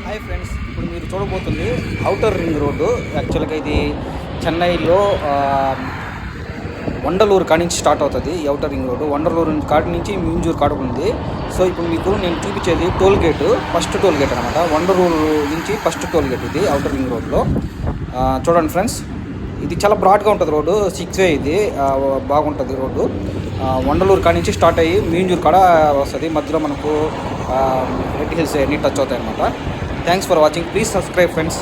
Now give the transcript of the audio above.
Hi friends, ఇప్పుడు మీరు చూడబోతుంది outer ring road. యాక్చువల్గా ఇది చెన్నైలో వండలూరు కాడి నుంచి స్టార్ట్ అవుతుంది ఈ ఔటర్ రింగ్ రోడ్డు. వండలూరు కాడి నుంచి మింజూరు కాడ ఉంది. సో ఇప్పుడు మీకు నేను చూపించేది toll gate, first toll gate అనమాట. వండలూరు నుంచి ఫస్ట్ టోల్ గేట్ ఇది ఔటర్ రింగ్ రోడ్లో. చూడండి ఫ్రెండ్స్, ఇది చాలా బ్రాడ్గా ఉంటుంది రోడ్డు, 6 వే ఇది. బాగుంటుంది రోడ్డు. వండలూరు కాడి నుంచి స్టార్ట్ అయ్యి మింజూరు కాడ వస్తుంది. మధ్యలో మనకు రెడ్ హిల్స్ అన్నీ టచ్ అవుతాయి అనమాట. Thanks for watching. Please subscribe friends.